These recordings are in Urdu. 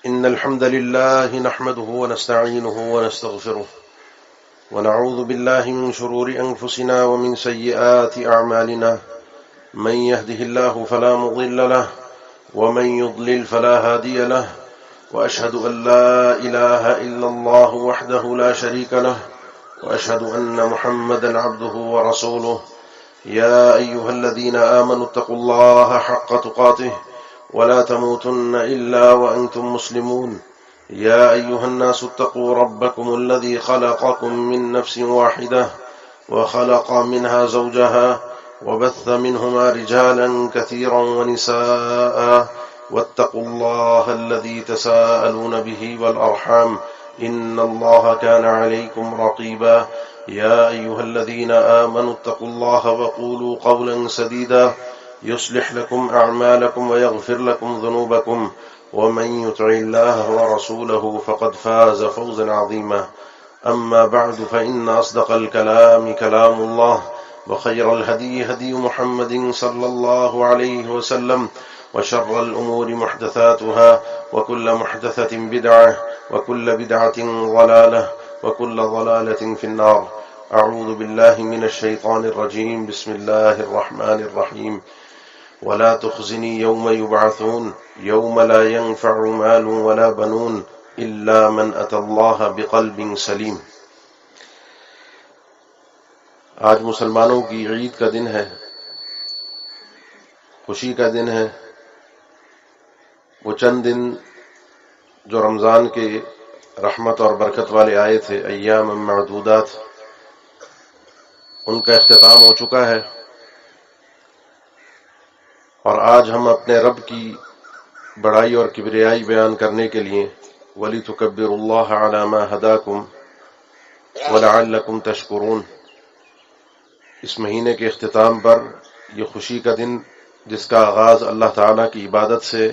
إن الحمد لله نحمده ونستعينه ونستغفره ونعوذ بالله من شرور أنفسنا ومن سيئات أعمالنا من يهده الله فلا مضل له ومن يضلل فلا هادي له وأشهد أن لا إله إلا الله وحده لا شريك له وأشهد أن محمدا عبده ورسوله يا أيها الذين آمنوا اتقوا الله حق تقاته ولا تموتن إلا وأنتم مسلمون يا أيها الناس اتقوا ربكم الذي خلقكم من نفس واحدة وخلق منها زوجها وبث منهما رجالا كثيرا ونساء واتقوا الله الذي تساءلون به والأرحام إن الله كان عليكم رقيبا يا أيها الذين آمنوا اتقوا الله وقولوا قولا سديدا يصلح لكم أعمالكم ويغفر لكم ذنوبكم ومن يطع الله ورسوله فقد فاز فوزا عظيما أما بعد فإن أصدق الكلام كلام الله وخير الهدي هدي محمد صلى الله عليه وسلم وشر الأمور محدثاتها وكل محدثة بدعة وكل بدعة ضلالة وكل ضلالة في النار أعوذ بالله من الشيطان الرجيم بسم الله الرحمن الرحيم ولا تخزني يوم يبعثون يوم لا ينفع مال ولا بنون إلا من أتى الله بقلب سليم۔ آج مسلمانوں کی عید کا دن ہے، خوشی کا دن ہے۔ وہ چند دن جو رمضان کے رحمت اور برکت والے آئے تھے، ایام معدودات، ان کا اختتام ہو چکا ہے، اور آج ہم اپنے رب کی بڑائی اور کبریائی بیان کرنے کے لیے وَلِتُكَبِّرُوا اللَّهَ عَلَى مَا هَدَاكُمْ وَلَعَلَّكُمْ تَشْكُرُونَ، اس مہینے کے اختتام پر یہ خوشی کا دن جس کا آغاز اللہ تعالیٰ کی عبادت سے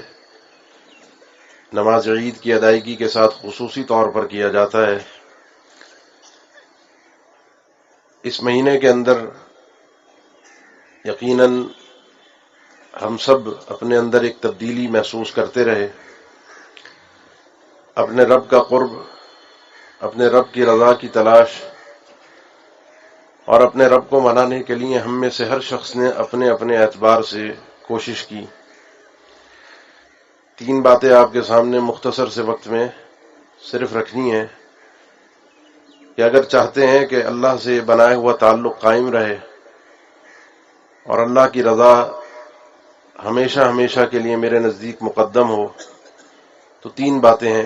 نماز عید کی ادائیگی کے ساتھ خصوصی طور پر کیا جاتا ہے، اس مہینے کے اندر یقیناً ہم سب اپنے اندر ایک تبدیلی محسوس کرتے رہے، اپنے رب کا قرب، اپنے رب کی رضا کی تلاش، اور اپنے رب کو منانے کے لیے ہم میں سے ہر شخص نے اپنے اپنے اعتبار سے کوشش کی۔ تین باتیں آپ کے سامنے مختصر سے وقت میں صرف رکھنی ہیں کہ اگر چاہتے ہیں کہ اللہ سے بنایا ہوا تعلق قائم رہے اور اللہ کی رضا ہمیشہ ہمیشہ کے لیے میرے نزدیک مقدم ہو، تو تین باتیں ہیں۔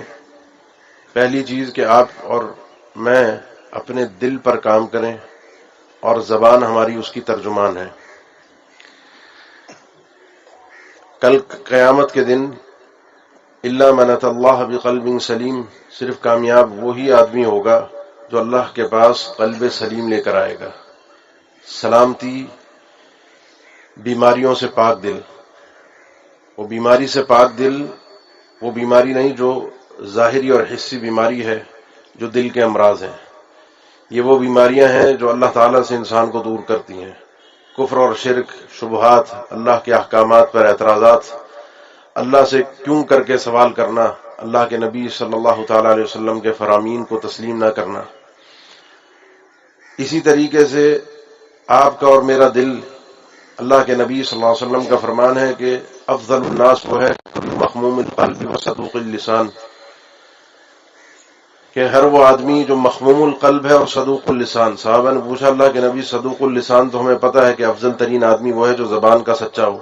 پہلی چیز کہ آپ اور میں اپنے دل پر کام کریں، اور زبان ہماری اس کی ترجمان ہے۔ کل قیامت کے دن الا من اتى اللہ بقلب سلیم، صرف کامیاب وہی آدمی ہوگا جو اللہ کے پاس قلب سلیم لے کر آئے گا۔ سلامتی، بیماریوں سے پاک دل۔ وہ بیماری سے پاک دل وہ بیماری نہیں جو ظاہری اور حسی بیماری ہے، جو دل کے امراض ہیں۔ یہ وہ بیماریاں ہیں جو اللہ تعالیٰ سے انسان کو دور کرتی ہیں۔ کفر اور شرک، شبہات، اللہ کے احکامات پر اعتراضات، اللہ سے کیوں کر کے سوال کرنا، اللہ کے نبی صلی اللہ تعالیٰ علیہ وسلم کے فرامین کو تسلیم نہ کرنا۔ اسی طریقے سے آپ کا اور میرا دل، اللہ کے نبی صلی اللہ علیہ وسلم کا فرمان ہے کہ افضل الناس وہ ہے مخموم القلب و صدوق اللسان، کہ ہر وہ آدمی جو مخموم القلب ہے اور صدوق اللسان۔ صحابہ نے پوچھا اللہ کے نبی صدوق اللسان تو ہمیں پتہ ہے کہ افضل ترین آدمی وہ ہے جو زبان کا سچا ہو،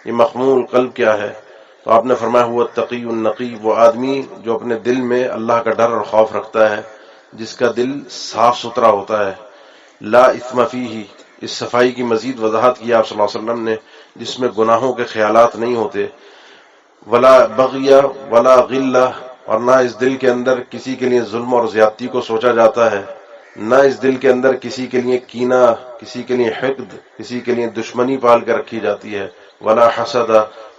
یہ مخموم القلب کیا ہے؟ تو آپ نے فرمایا ہوا التقی النقی، وہ آدمی جو اپنے دل میں اللہ کا ڈر اور خوف رکھتا ہے، جس کا دل صاف ستھرا ہوتا ہے۔ لا اثم فیہ، اس صفائی کی مزید وضاحت کی آپ صلی اللہ علیہ وسلم نے، جس میں گناہوں کے خیالات نہیں ہوتے، ولا بغی ولا غلہ، اور نہ اس دل کے اندر کسی کے لیے ظلم اور زیادتی کو سوچا جاتا ہے، نہ اس دل کے اندر کسی کے لیے کینہ، کسی کے لیے حقد، کسی کے لیے دشمنی پال کر رکھی جاتی ہے، ولا حسد،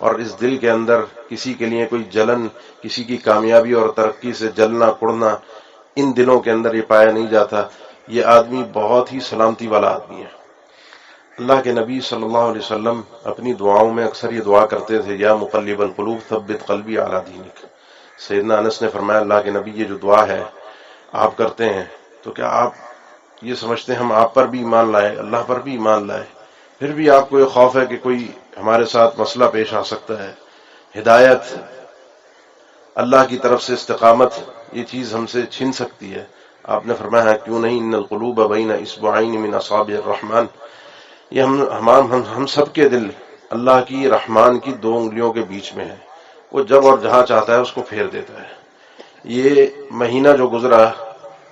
اور اس دل کے اندر کسی کے لیے کوئی جلن، کسی کی کامیابی اور ترقی سے جلنا کڑنا، ان دلوں کے اندر یہ پایا نہیں جاتا۔ یہ آدمی بہت ہی سلامتی والا آدمی ہے۔ اللہ کے نبی صلی اللہ علیہ وسلم اپنی دعاؤں میں اکثر یہ دعا کرتے تھے، یا مقلب القلوب ثبت قلبی علی دینک۔ سیدنا انس نے فرمایا اللہ کے نبی یہ جو دعا ہے آپ کرتے ہیں تو کیا آپ یہ سمجھتے ہیں ہم آپ پر بھی ایمان لائے، اللہ پر بھی ایمان لائے، پھر بھی آپ کو یہ خوف ہے کہ کوئی ہمارے ساتھ مسئلہ پیش آ سکتا ہے، ہدایت اللہ کی طرف سے استقامت یہ چیز ہم سے چھن سکتی ہے؟ آپ نے فرمایا کیوں نہیں، ان القلوب بین اصبعین من اصابع الرحمن، یہ ہم سب کے دل اللہ کی رحمان کی 2 انگلیوں کے بیچ میں ہے، وہ جب اور جہاں چاہتا ہے اس کو پھیر دیتا ہے۔ یہ مہینہ جو گزرا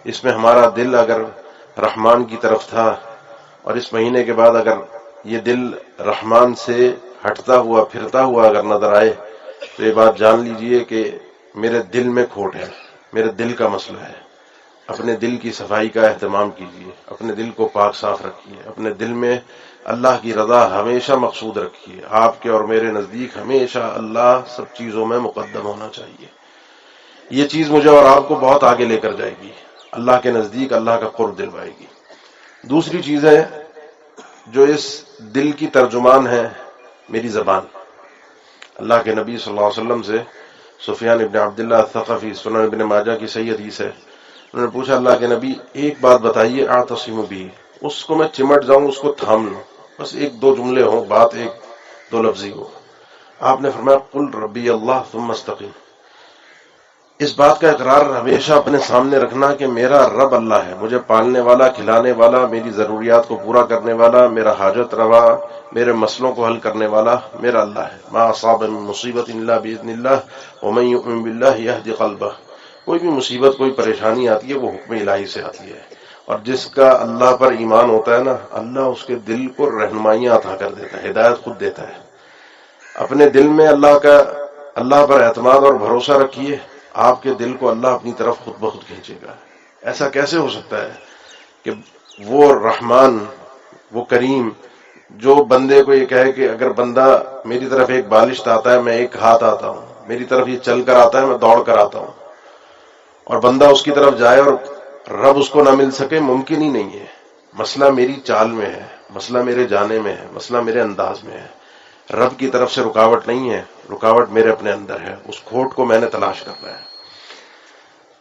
اس میں ہمارا دل اگر رحمان کی طرف تھا اور اس مہینے کے بعد اگر یہ دل رحمان سے ہٹتا ہوا پھرتا ہوا اگر نظر آئے تو یہ بات جان لیجئے کہ میرے دل میں کھوٹ ہے، میرے دل کا مسئلہ ہے۔ اپنے دل کی صفائی کا اہتمام کیجیے، اپنے دل کو پاک صاف رکھیے، اپنے دل میں اللہ کی رضا ہمیشہ مقصود رکھیے۔ آپ کے اور میرے نزدیک ہمیشہ اللہ سب چیزوں میں مقدم ہونا چاہیے۔ یہ چیز مجھے اور آپ کو بہت آگے لے کر جائے گی، اللہ کے نزدیک اللہ کا قرب دلوائے گی۔ دوسری چیز ہے جو اس دل کی ترجمان ہے میری زبان۔ اللہ کے نبی صلی اللہ علیہ وسلم سے سفیان ابن عبداللہ الثقفی، سنن ابن ماجہ کی صحیح حدیث ہے، انہوں نے پوچھا اللہ کے نبی ایک بات بتائیے اعتصم بھی، اس کو میں چمٹ جاؤں، اس کو تھام لوں، بس 1-2 جملے ہوں، بات 1-2 لفظی ہو۔ آپ نے فرمایا قل ربی اللہ ثم استقیم، اس بات کا اقرار ہمیشہ اپنے سامنے رکھنا کہ میرا رب اللہ ہے، مجھے پالنے والا، کھلانے والا، میری ضروریات کو پورا کرنے والا، میرا حاجت روا، میرے مسئلوں کو حل کرنے والا میرا اللہ ہے۔ ما اصاب من مصیبت الا باذن اللہ ومن یؤمن باللہ یہد قلبہ، کوئی بھی مصیبت کوئی پریشانی آتی ہے وہ حکم الہی سے آتی ہے، اور جس کا اللہ پر ایمان ہوتا ہے نا، اللہ اس کے دل کو رہنمائیاں عطا کر دیتا ہے، ہدایت خود دیتا ہے۔ اپنے دل میں اللہ پر اعتماد اور بھروسہ رکھیے، آپ کے دل کو اللہ اپنی طرف خود بخود کھینچے گا۔ ایسا کیسے ہو سکتا ہے کہ وہ رحمان، وہ کریم جو بندے کو یہ کہے کہ اگر بندہ میری طرف ایک بالشت آتا ہے میں ایک ہاتھ آتا ہوں، میری طرف یہ چل کر آتا ہے میں دوڑ کر آتا ہوں، اور بندہ اس کی طرف جائے اور رب اس کو نہ مل سکے، ممکن ہی نہیں ہے۔ مسئلہ میری چال میں ہے، مسئلہ میرے جانے میں ہے، مسئلہ میرے انداز میں ہے، رب کی طرف سے رکاوٹ نہیں ہے، رکاوٹ میرے اپنے اندر ہے، اس کھوٹ کو میں نے تلاش کرنا ہے۔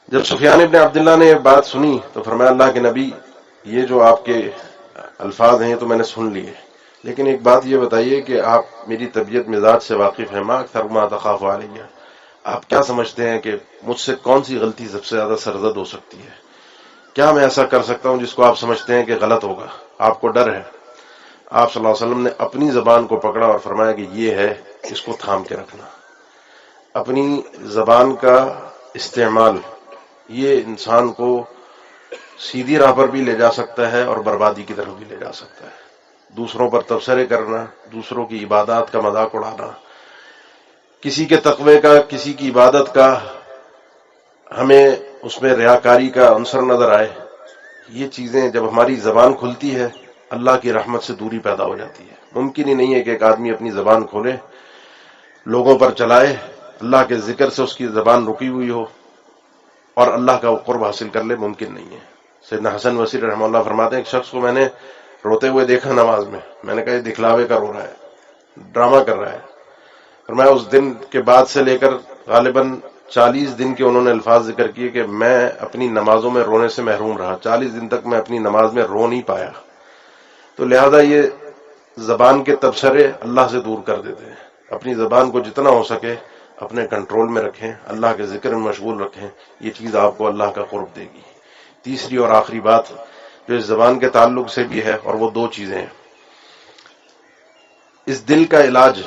جب سفیان ابن عبداللہ نے یہ بات سنی تو فرمایا اللہ کے نبی یہ جو آپ کے الفاظ ہیں تو میں نے سن لیے، لیکن ایک بات یہ بتائیے کہ آپ میری طبیعت مزاج سے واقف ہیں، ما اکثر ما تخاف علیہ، آپ کیا سمجھتے ہیں کہ مجھ سے کون سی غلطی سب سے زیادہ سرزد ہو سکتی ہے؟ کیا میں ایسا کر سکتا ہوں جس کو آپ سمجھتے ہیں کہ غلط ہوگا، آپ کو ڈر ہے؟ آپ صلی اللہ علیہ وسلم نے اپنی زبان کو پکڑا اور فرمایا کہ یہ ہے، اس کو تھام کے رکھنا۔ اپنی زبان کا استعمال یہ انسان کو سیدھی راہ پر بھی لے جا سکتا ہے اور بربادی کی طرف بھی لے جا سکتا ہے۔ دوسروں پر تبصرے کرنا، دوسروں کی عبادات کا مذاق اڑانا، کسی کے تقوی کا، کسی کی عبادت کا ہمیں اس میں ریاکاری کا عنصر نظر آئے، یہ چیزیں جب ہماری زبان کھلتی ہے اللہ کی رحمت سے دوری پیدا ہو جاتی ہے۔ ممکن ہی نہیں ہے کہ ایک آدمی اپنی زبان کھولے، لوگوں پر چلائے، اللہ کے ذکر سے اس کی زبان رکی ہوئی ہو اور اللہ کا قرب حاصل کر لے، ممکن نہیں ہے۔ سیدنا حسن بصری رحمہ اللہ فرماتے ہیں ایک شخص کو میں نے روتے ہوئے دیکھا نماز میں نے کہا یہ دکھلاوے کا رو رہا ہے، ڈرامہ کر رہا ہے۔ فرمایا اس دن کے بعد سے لے کر غالباً 40 دن کے انہوں نے الفاظ ذکر کیے کہ میں اپنی نمازوں میں رونے سے محروم رہا، 40 دن تک میں اپنی نماز میں رو نہیں پایا۔ تو لہذا یہ زبان کے تبصرے اللہ سے دور کر دیتے ہیں۔ اپنی زبان کو جتنا ہو سکے اپنے کنٹرول میں رکھیں، اللہ کے ذکر میں مشغول رکھیں، یہ چیز آپ کو اللہ کا قرب دے گی۔ تیسری اور آخری بات جو اس زبان کے تعلق سے بھی ہے، اور وہ 2 چیزیں ہیں۔ اس دل کا علاج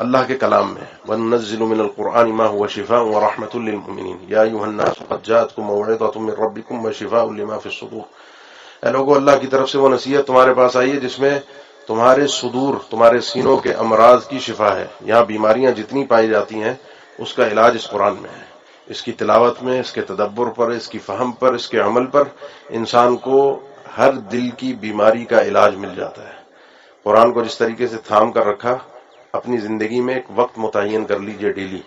اللہ کے کلام میں، وَنُنَزِّلُ مِنَ الْقُرْآنِ مَا هُوَ شِفَاءٌ وَرَحْمَةٌ لِّلْمُؤْمِنِينَ يَا أَيُّهَا النَّاسُ قَدْ جَاءَتْكُم مَّوْعِظَةٌ مِّن رَّبِّكُمْ وَشِفَاءٌ لِّمَا فِي الصُّدُورِ، اے لوگو اللہ کی طرف سے وہ نصیحت تمہارے پاس آئی ہے جس میں تمہارے صدور، تمہارے سینوں کے امراض کی شفا ہے۔ یہاں بیماریاں جتنی پائی جاتی ہیں اس کا علاج اس قرآن میں ہے۔ اس کی تلاوت میں، اس کے تدبر پر، اس کی فہم پر، اس کے عمل پر انسان کو ہر دل کی بیماری کا علاج مل جاتا ہے۔ قرآن کو جس طریقے سے تھام کر رکھا، اپنی زندگی میں ایک وقت متعین کر لیجئے ڈیلی،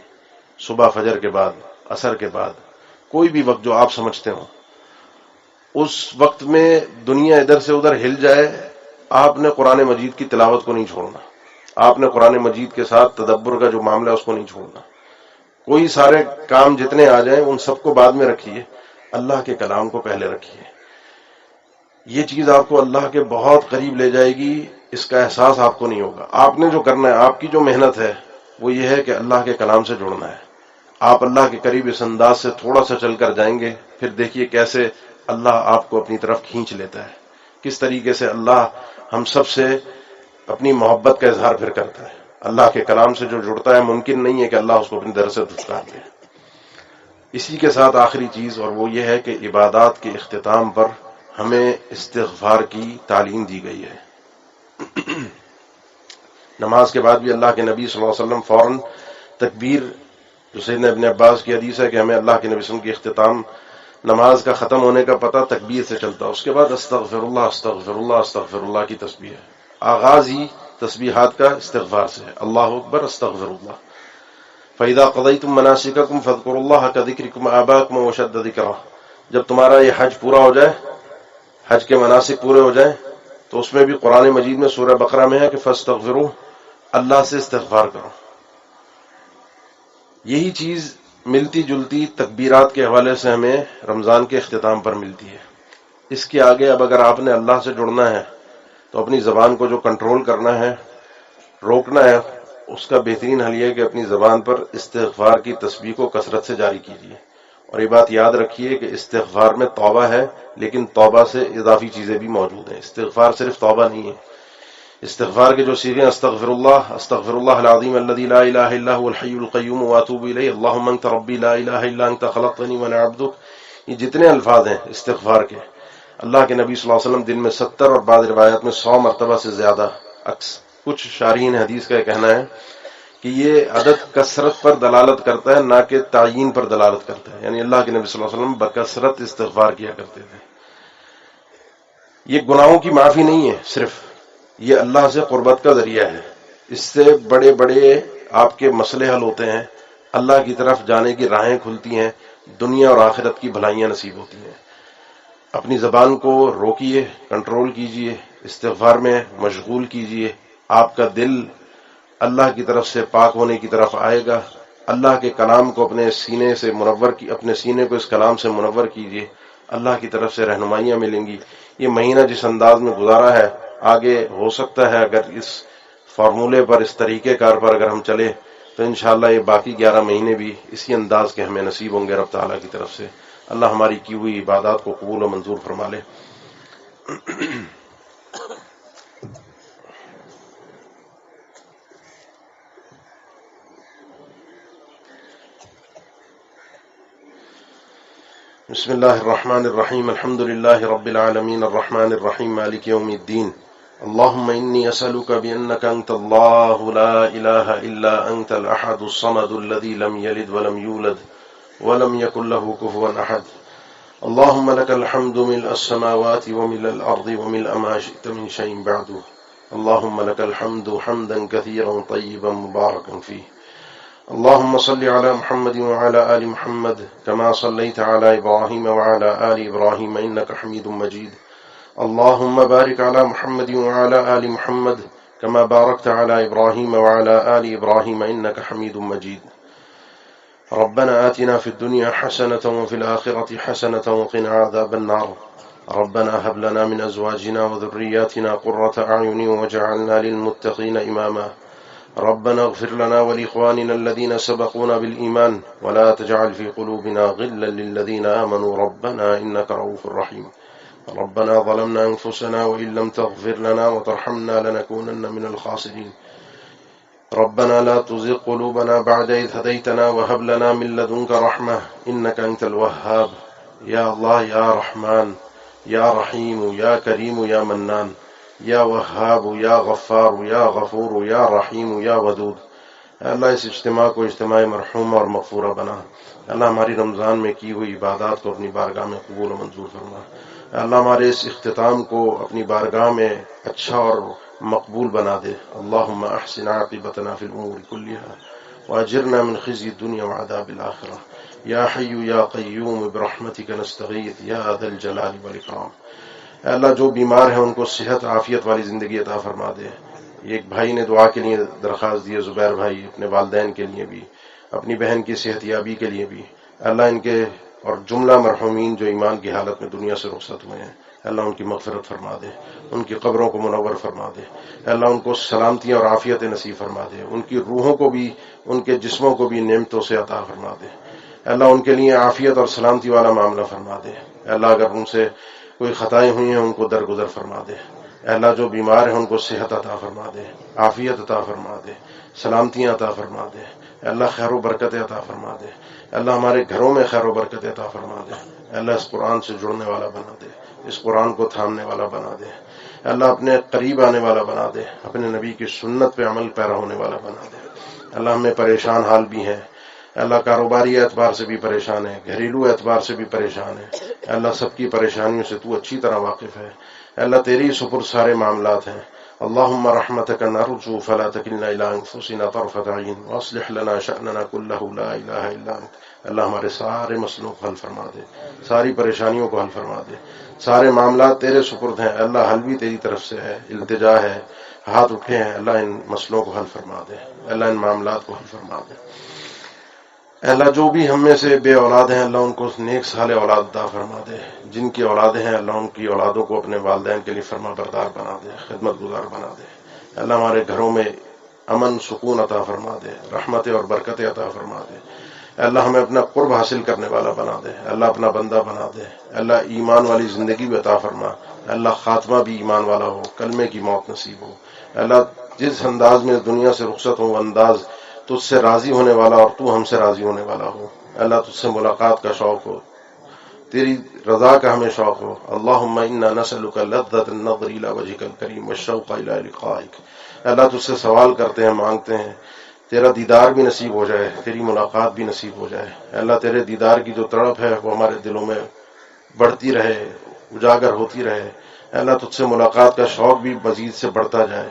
صبح فجر کے بعد، عصر کے بعد، کوئی بھی وقت جو آپ سمجھتے ہوں، اس وقت میں دنیا ادھر سے ادھر ہل جائے، آپ نے قرآن مجید کی تلاوت کو نہیں چھوڑنا، آپ نے قرآن مجید کے ساتھ تدبر کا جو معاملہ ہے اس کو نہیں چھوڑنا۔ کوئی سارے کام جتنے آ جائیں ان سب کو بعد میں رکھیے، اللہ کے کلام کو پہلے رکھیے. یہ چیز آپ کو اللہ کے بہت قریب لے جائے گی، اس کا احساس آپ کو نہیں ہوگا. آپ نے جو کرنا ہے، آپ کی جو محنت ہے وہ یہ ہے کہ اللہ کے کلام سے جڑنا ہے. آپ اللہ کے قریب اس انداز سے تھوڑا سا چل کر جائیں گے، پھر دیکھیے کیسے اللہ آپ کو اپنی طرف کھینچ لیتا ہے، کس طریقے سے اللہ ہم سب سے اپنی محبت کا اظہار پھر کرتا ہے. اللہ کے کلام سے جو جڑتا ہے ممکن نہیں ہے کہ اللہ اس کو اپنی در سے دھتکار دے. اسی کے ساتھ آخری چیز اور وہ یہ ہے کہ عبادات کے اختتام پر ہمیں استغفار کی تعلیم دی گئی ہے. نماز کے بعد بھی اللہ کے نبی صلی اللہ علیہ وسلم فوراً تکبیر، جو سیدنا ابن عباس کی حدیث ہے کہ ہمیں اللہ کے نبی صلی اللہ علیہ وسلم کی اختتام نماز کا ختم ہونے کا پتہ تکبیر سے چلتا، اس کے بعد استغفر اللہ استغفر اللہ استغفر اللہ کی تسبیح ہے. آغاز ہی تسبیحات کا استغفار سے ہے، اللہ اکبر استغفر اللہ. فَإِذَا قَضَيْتُم مَنَاسِكَكُمْ فَاذْكُرُوا اللَّهَ كَذِكْرِكُمْ آبَاءَكُمْ وَأَشَدَّ ذِكْرًا. جب تمہارا یہ حج پورا ہو جائے، حج کے مناسک پورے ہو جائیں، تو اس میں بھی قرآن مجید میں سورہ بقرہ میں ہے کہ فاستغفروا، اللہ سے استغفار کرو. یہی چیز ملتی جلتی تکبیرات کے حوالے سے ہمیں رمضان کے اختتام پر ملتی ہے. اس کے آگے اب اگر آپ نے اللہ سے جڑنا ہے تو اپنی زبان کو جو کنٹرول کرنا ہے، روکنا ہے، اس کا بہترین حل یہ ہے کہ اپنی زبان پر استغفار کی تسبیح کو کثرت سے جاری کیجیے. اور یہ بات یاد رکھیے کہ استغفار میں توبہ ہے، لیکن توبہ سے اضافی چیزیں بھی موجود ہیں. استغفار صرف توبہ نہیں ہے. استغفار کے جو صیغے استغفر اللہ العظیم الذی لا الہ الا هو الحی القیوم واتوب الیہ، اللہم انت ربی لا الہ الا انت خلقتنی وانا عبدک، یہ جتنے الفاظ ہیں استغفار کے، اللہ کے نبی صلی اللہ علیہ وسلم دن میں 70 اور بعض روایات میں 100 مرتبہ سے زیادہ. کچھ شارحین حدیث کا یہ کہنا ہے کہ یہ عدد کثرت پر دلالت کرتا ہے، نہ کہ تعیین پر دلالت کرتا ہے. یعنی اللہ کے نبی صلی اللہ علیہ وسلم بکثرت استغفار کیا کرتے تھے. یہ گناہوں کی معافی نہیں ہے، صرف یہ اللہ سے قربت کا ذریعہ ہے. اس سے بڑے بڑے آپ کے مسئلے حل ہوتے ہیں، اللہ کی طرف جانے کی راہیں کھلتی ہیں، دنیا اور آخرت کی بھلائیاں نصیب ہوتی ہیں. اپنی زبان کو روکیے، کنٹرول کیجیے، استغفار میں مشغول کیجیے. آپ کا دل اللہ کی طرف سے پاک ہونے کی طرف آئے گا. اللہ کے کلام کو اپنے سینے سے منور کی، اپنے سینے کو اس کلام سے منور کیجیے. اللہ کی طرف سے رہنمائیاں ملیں گی. یہ مہینہ جس انداز میں گزارا ہے، آگے ہو سکتا ہے اگر اس فارمولے پر، اس طریقہ کار پر اگر ہم چلے تو انشاءاللہ یہ باقی 11 مہینے بھی اسی انداز کے ہمیں نصیب ہوں گے رب تعالیٰ کی طرف سے. اللہ ہماری کی ہوئی عبادات کو قبول و منظور فرما لے. بسم اللہ الرحمن الرحیم. الحمد للہ رب العالمین الرحمن الرحیم مالک یوم الدین. اللهم إني أسألك بأنك أنت الله لا إله إلا أنت الأحد الصمد الذي لم يلد ولم يولد ولم يكن له كفوا أحد. اللهم لك الحمد ملء السماوات وملء الأرض وملء ما شئت من شيء بعده. اللهم لك الحمد حمدا كثيرا طيبا مباركا فيه. اللهم صل على محمد وعلى آل محمد كما صليت على إبراهيم وعلى آل إبراهيم إنك حميد مجيد. اللهم بارك على محمد وعلى آل محمد كما باركت على إبراهيم وعلى آل إبراهيم إنك حميد مجيد. ربنا آتنا في الدنيا حسنة وفي الآخرة حسنة وقنا عذاب النار. ربنا هب لنا من أزواجنا وذرياتنا قرة أعين واجعلنا للمتقين إماما. ربنا اغفر لنا ولإخواننا الذين سبقونا بالإيمان ولا تجعل في قلوبنا غلا للذين آمنوا ربنا إنك رؤوف رحيم. ربنا ظلمنا أنفسنا وإن لم تغفر لنا وترحمنا لنكونن من الخاسرين. ربنا لا تزغ قلوبنا بعد إذ هديتنا وهب لنا من لدنك رحمة إنك أنت الوهاب. يا الله يا رحمن يا رحيم يا كريم يا منان یا وہاب یا غفار یا غفور یا رحیم یا ودود. اللہ اس اجتماع کو اجتماع مرحوم اور مغفورہ بنا. اللہ ہماری رمضان میں کی ہوئی عبادات کو اپنی بارگاہ میں قبول و منظور فرما. اللہ ہمارے اس اختتام کو اپنی بارگاہ میں اچھا اور مقبول بنا دے. اللہم احسن عاقبتنا فی الامور کلیہا واجرنا من خزی الدنیا وعذاب الآخرہ. یا حی یا قیوم برحمتک نستغیث یا ذا الجلال والاکرام. اے اللہ جو بیمار ہیں ان کو صحت عافیت والی زندگی عطا فرما دے. ایک بھائی نے دعا کے لیے درخواست دی ہے، زبیر بھائی، اپنے والدین کے لیے بھی. اپنی بہن کی صحت یابی کے لیے بھی اللہ ان کے اور جملہ مرحومین جو ایمان کی حالت میں دنیا سے رخصت ہوئے ہیں اللہ ان کی مغفرت فرما دے، ان کی قبروں کو منور فرما دے، اللہ ان کو سلامتیاں اور عافیت نصیب فرما دے، ان کی روحوں کو بھی ان کے جسموں کو بھی نعمتوں سے عطا فرما دے، اللہ ان کے لیے عافیت اور سلامتی والا معاملہ فرما دے، اللہ اگر ان سے کوئی خطائیں ہوئی ہیں ان کو درگزر فرما دے، اللہ جو بیمار ہیں ان کو صحت عطا فرما دے، عافیت عطا فرما دے، سلامتیاں عطا فرما دے، اللہ خیر و برکت عطا فرما دے، اللہ ہمارے گھروں میں خیر و برکت عطا فرما دے، اللہ اس قرآن سے جڑنے والا بنا دے، اس قرآن کو تھامنے والا بنا دے، اللہ اپنے قریب آنے والا بنا دے، اپنے نبی کی سنت پہ عمل پیرا ہونے والا بنا دے، اللہ ہمیں پریشان حال بھی ہیں، اللہ کاروباری اعتبار سے بھی پریشان ہے، گھریلو اعتبار سے بھی پریشان ہے، اللہ سب کی پریشانیوں سے تو اچھی طرح واقف ہے، اللہ تیری سپرد سارے معاملات ہیں، اللهم رحمتك نرجو فلا تكلنا الى انفسنا طرفة عين واصلح لنا شأننا كله لا اله الا انت، اللہ ہمارے سارے مسئلوں کو حل فرما دے، ساری پریشانیوں کو حل فرما دے، سارے معاملات تیرے سپرد ہیں، اللہ حل بھی تیری طرف سے ہے، التجا ہے، ہاتھ اٹھے ہیں، اللہ ان مسئلوں کو حل فرما دے، اللہ ان معاملات کو حل فرما دے، اللہ جو بھی ہم میں سے بے اولاد ہیں اللہ ان کو نیک صالح اولاد عطا فرما دے، جن کی اولادیں ہیں اللہ ان کی اولادوں کو اپنے والدین کے لیے فرما بردار بنا دے، خدمت گزار بنا دے، اللہ ہمارے گھروں میں امن سکون عطا فرما دے، رحمتیں اور برکتیں عطا فرما دے، اللہ ہمیں اپنا قرب حاصل کرنے والا بنا دے، اللہ اپنا بندہ بنا دے، اللہ ایمان والی زندگی بھی عطا فرما، اللہ خاتمہ بھی ایمان والا ہو، کلمے کی موت نصیب ہو، اللہ جس انداز میں دنیا سے رخصت ہو وہ انداز تجھ سے راضی ہونے والا اور تو ہم سے راضی ہونے والا ہو، اللہ تجھ سے ملاقات کا شوق ہو، تیری رضا کا ہمیں شوق ہو، اللہم انا نسألک لذت النظر الى وجهک الکریم والشوق الى لقائک، اللہ تجھ سے سوال کرتے ہیں، مانگتے ہیں تیرا دیدار بھی نصیب ہو جائے، تیری ملاقات بھی نصیب ہو جائے، اللہ تیرے دیدار کی جو تڑپ ہے وہ ہمارے دلوں میں بڑھتی رہے، اجاگر ہوتی رہے، اللہ تجھ سے ملاقات کا شوق بھی مزید سے بڑھتا جائے،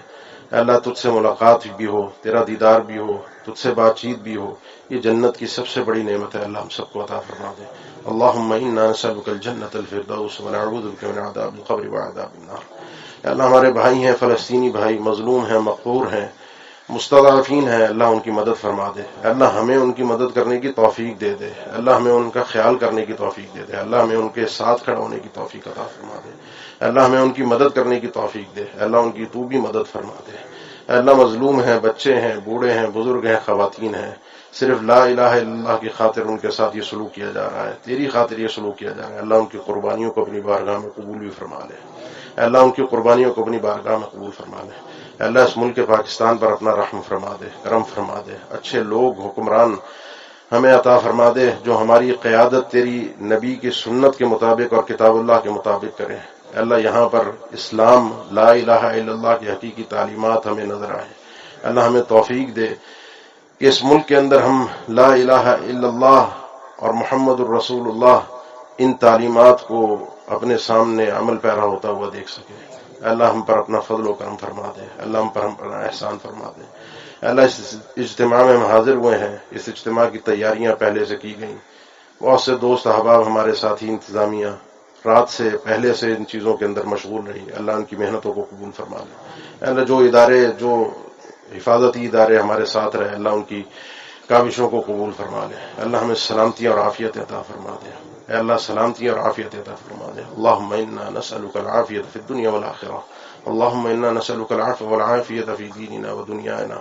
اللہ تجھ سے ملاقات بھی ہو، تیرا دیدار بھی ہو، تجھ سے بات چیت بھی ہو، یہ جنت کی سب سے بڑی نعمت ہے، اللہ ہم سب کو عطا فرما دے، اللہم انا نسألک الجنت الفردوس ونعوذ بک من عذاب القبر وعذاب النار، اللہ ہمارے بھائی ہیں، فلسطینی بھائی مظلوم ہیں، مقہور ہیں، مستضعفین ہیں، اللہ ان کی مدد فرما دے، اللہ ہمیں ان کی مدد کرنے کی توفیق دے دے، اللہ ہمیں ان کا خیال کرنے کی توفیق دے دے، اللہ ہمیں ان کے ساتھ کھڑا ہونے کی توفیق عطا فرما دے، اللہ ہمیں ان کی مدد کرنے کی توفیق دے، اللہ ان کی تو بھی مدد فرما دے، اللہ مظلوم ہیں، بچے ہیں، بوڑھے ہیں، بزرگ ہیں، خواتین ہیں، صرف لا الہ الا اللہ کی خاطر ان کے ساتھ یہ سلوک کیا جا رہا ہے، تیری خاطر یہ سلوک کیا جا رہا ہے، اللہ ان کی قربانیوں کو اپنی بارگاہ میں قبول بھی فرما لے، اللہ ان کی قربانیوں کو اپنی بارگاہ میں قبول فرما لے، اللہ اس ملک پاکستان پر اپنا رحم فرما دے، کرم فرما دے، اچھے لوگ حکمران ہمیں عطا فرما دے جو ہماری قیادت تیری نبی کی سنت کے مطابق اور کتاب اللہ کے مطابق کریں، اللہ یہاں پر اسلام لا الہ الا اللہ کی حقیقی تعلیمات ہمیں نظر آئے، اللہ ہمیں توفیق دے کہ اس ملک کے اندر ہم لا الہ الا اللہ اور محمد الرسول اللہ ان تعلیمات کو اپنے سامنے عمل پیرا ہوتا ہوا دیکھ سکیں، اللہ ہم پر اپنا فضل و کرم فرما دے، اللہ ہم پر اپنا احسان فرما دے، اللہ اس اجتماع میں ہم حاضر ہوئے ہیں، اس اجتماع کی تیاریاں پہلے سے کی گئیں، بہت سے دوست احباب ہمارے ساتھی انتظامیہ رات سے پہلے سے ان چیزوں کے اندر مشغول رہی، اللہ ان کی محنتوں کو قبول فرما لے، اللہ جو ادارے جو حفاظتی ادارے ہمارے ساتھ رہے اللہ ان کی کاوشوں کو قبول فرما لے، اللہ ہمیں سلامتی اور عافیت عطا فرما دے، اے اللہ سلامتی اور عافیت عطا فرما دے، اللہم انا نسألک العافیت فی الدنیا والآخرہ، اللہم انا نسألک العفو والعافیت فی دیننا ودنیانا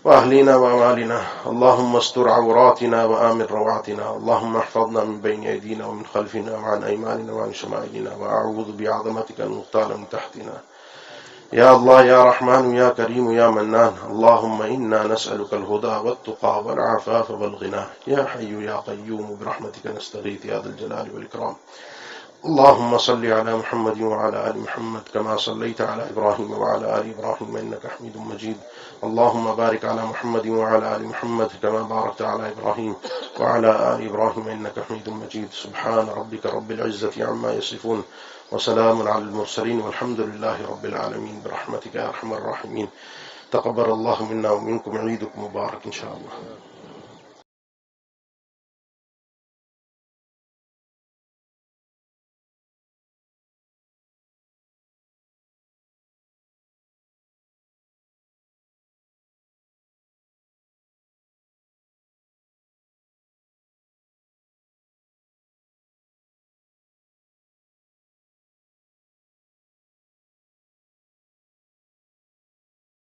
وأهلنا وأمالنا، اللهم استر عوراتنا وآمن روعاتنا، اللهم احفظنا من بين أيدينا ومن خلفنا وعن أيماننا وعن شمائلنا، وأعوذ بعظمتك أن نغتال من تحتنا، يا الله يا رحمن يا كريم يا منان، اللهم إنا نسألك الهدى والتقى والعفاف والغنى، يا حي يا قيوم برحمتك نستغيث يا ذا الجلال والإكرام، اللهم صل على محمد وعلى آل محمد كما صليت على إبراهيم وعلى آل إبراهيم إنك حميد مجيد، اللهم بارك على محمد وعلى آل محمد كما باركت على إبراهيم وعلى آل إبراهيم إنك حميد مجيد، سبحان ربك رب العزة عما يصفون وسلام على المرسلين والحمد لله رب العالمين برحمتك يا أرحم الراحمين، تقبل الله منا ومنكم، عيدكم مبارك إن شاء الله.